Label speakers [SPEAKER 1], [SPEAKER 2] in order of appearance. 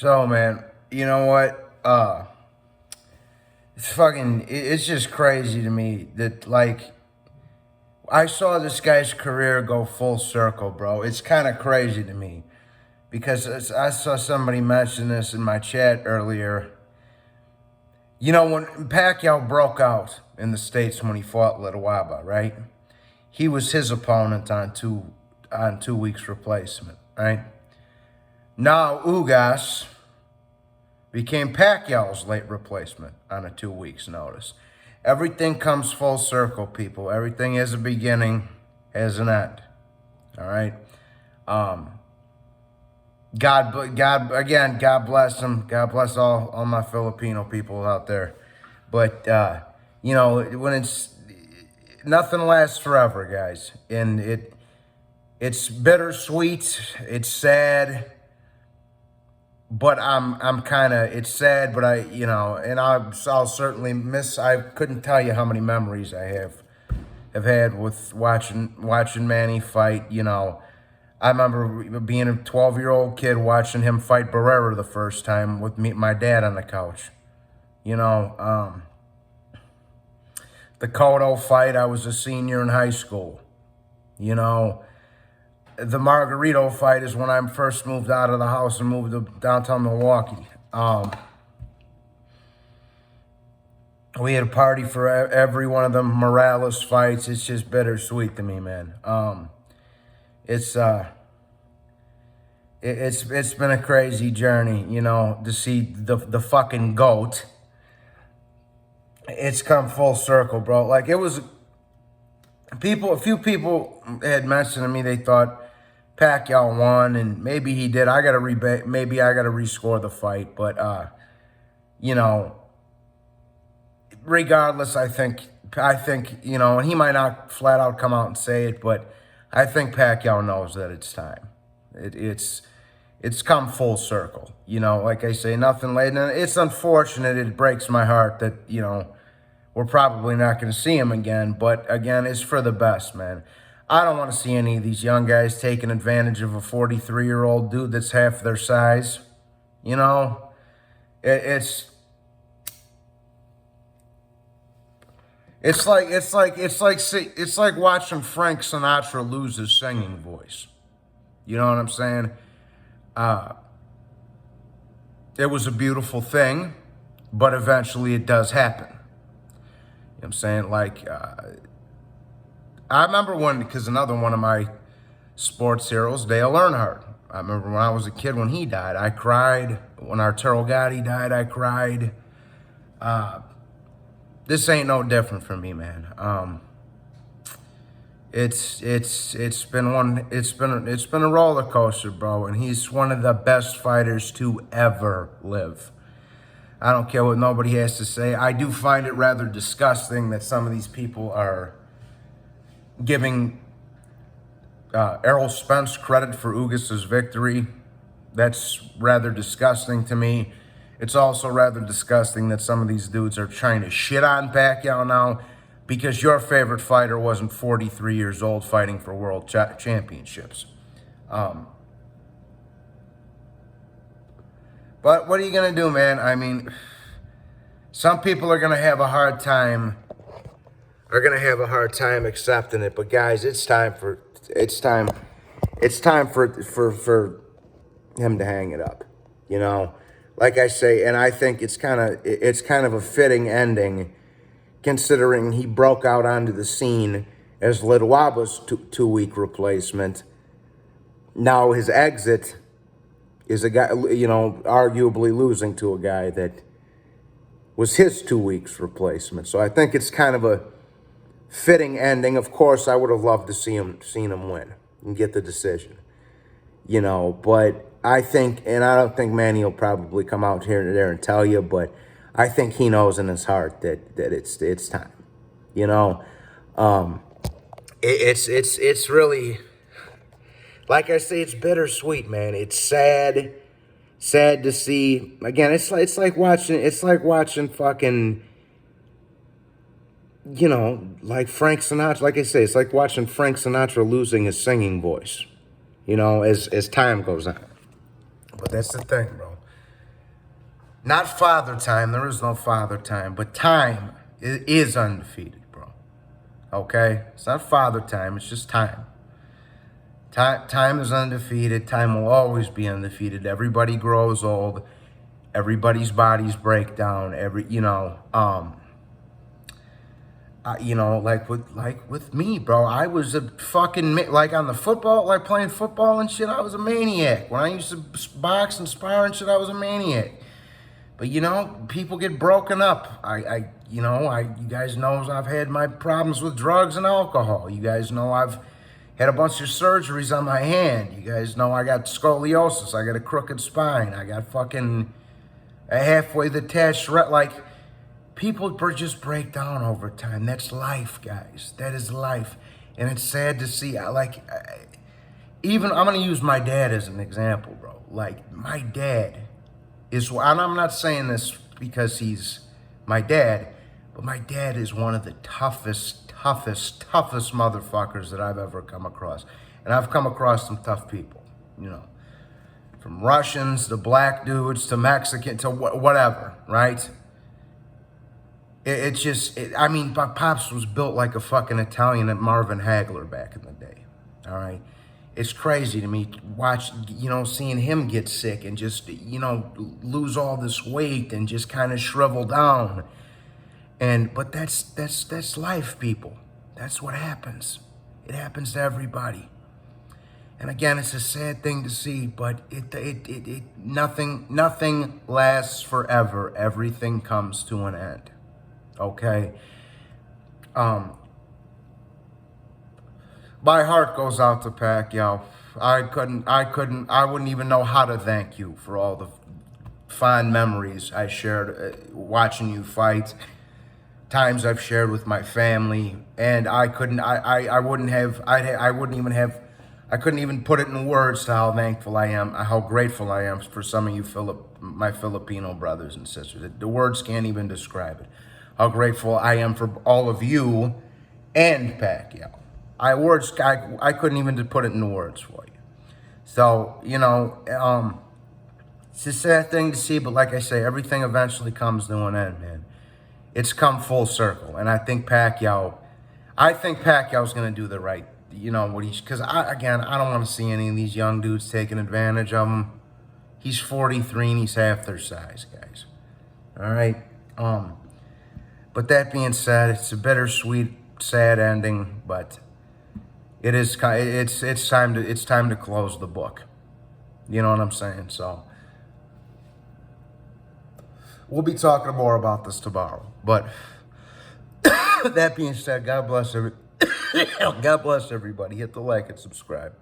[SPEAKER 1] So, man, you know what? It's just crazy to me that, like, I saw this guy's career go full circle, bro. It's kind of crazy to me because I saw somebody mention this in my chat earlier. You know, when Pacquiao broke out in the States when he fought Little Waba, right? He was his opponent on 2 weeks replacement, right? Now Ugas became Pacquiao's late replacement on a 2 weeks notice. Everything comes full circle, people. Everything has a beginning, has an end. All right. God bless them. God bless all my Filipino people out there. But when it's nothing lasts forever, guys, and it's bittersweet. It's sad. But I'm kind of, it's sad, but I'll certainly miss. I couldn't tell you how many memories I have had with watching Manny fight. I remember being a 12-year-old kid watching him fight Barrera the first time with my dad on the couch. The Cotto fight, I was a senior in high school. The Margarito fight is when I first moved out of the house and moved to downtown Milwaukee. We had a party for every one of the Morales fights. It's just bittersweet to me, man. It's been a crazy journey, to see the fucking GOAT. It's come full circle, bro. Like, it was a few people had mentioned to me they thought Pacquiao won, and maybe he did. Maybe I gotta rescore the fight, but regardless, I think and he might not flat out come out and say it, but I think Pacquiao knows that it's time. It's come full circle. Like I say, nothing late. And it's unfortunate. It breaks my heart that we're probably not going to see him again. But again, it's for the best, man. I don't want to see any of these young guys taking advantage of a 43-year-old dude that's half their size. It's like watching Frank Sinatra lose his singing voice. You know what I'm saying? It was a beautiful thing, but eventually it does happen. You know what I'm saying? I remember because another one of my sports heroes, Dale Earnhardt. I remember when I was a kid when he died. I cried. When Arturo Gatti died, I cried. This ain't no different for me, man. It's been a roller coaster, bro, and he's one of the best fighters to ever live. I don't care what nobody has to say. I do find it rather disgusting that some of these people are giving Errol Spence credit for Ugas's victory. That's rather disgusting to me. It's also rather disgusting that some of these dudes are trying to shit on Pacquiao now because your favorite fighter wasn't 43 years old fighting for world championships. But what are you going to do, man? I mean, some people are going to have a hard time accepting it. But guys, it's time for him to hang it up. Like I say, and I think it's kind of a fitting ending, considering he broke out onto the scene as Little Waba's 2-week replacement. Now his exit is a guy, arguably losing to a guy that was his 2 weeks replacement. So I think it's kind of a fitting ending. Of course, I would have loved to seen him win and get the decision. But I think, and I don't think Manny will probably come out here and there and tell you, but I think he knows in his heart that it's time. It's really, like I say, it's bittersweet, man. It's sad to see. Again, it's like watching fucking, like Frank Sinatra. Like I say, it's like watching Frank Sinatra losing his singing voice. As time goes on. But that's the thing, bro. Not father time. There is no father time, but time is undefeated, bro. Okay? It's not father time. It's just time. Time is undefeated. Time will always be undefeated. Everybody grows old. Everybody's bodies break down. Like with me, bro. I was a fucking like on the football, like playing football and shit. I was a maniac. When I used to box and spar and shit, I was a maniac. But people get broken up. You guys know I've had my problems with drugs and alcohol. You guys know I've had a bunch of surgeries on my hand. You guys know I got scoliosis. I got a crooked spine. I got fucking a halfway detached like people just break down over time. That's life, guys. That is life, and it's sad to see. Even I'm gonna use my dad as an example, bro. Like my dad and I'm not saying this because he's my dad, but my dad is one of the toughest motherfuckers that I've ever come across. And I've come across some tough people, from Russians to black dudes to Mexican to whatever, right? My pops was built like a fucking Italian at Marvin Hagler back in the day, all right? It's crazy to me seeing him get sick and just, lose all this weight and just kind of shrivel down. But that's life, people. That's what happens. It happens to everybody. And again, it's a sad thing to see, but nothing lasts forever. Everything comes to an end. Okay? My heart goes out to Pacquiao. I wouldn't even know how to thank you for all the fond memories I shared watching you fight, times I've shared with my family, and I couldn't even put it in words to how thankful I am, how grateful I am for some of you my Filipino brothers and sisters. The words can't even describe it. How grateful I am for all of you and Pacquiao. I couldn't even put it in words for you. So, it's a sad thing to see, but like I say, everything eventually comes to an end, man. It's come full circle, and I think Pacquiao's going to do the right, because I don't want to see any of these young dudes taking advantage of him. He's 43 and he's half their size, guys. All right? But that being said, it's a bittersweet, sad ending, but it's time to close the book. You know what I'm saying? So we'll be talking more about this tomorrow. But that being said, God bless everybody. Hit the like and subscribe.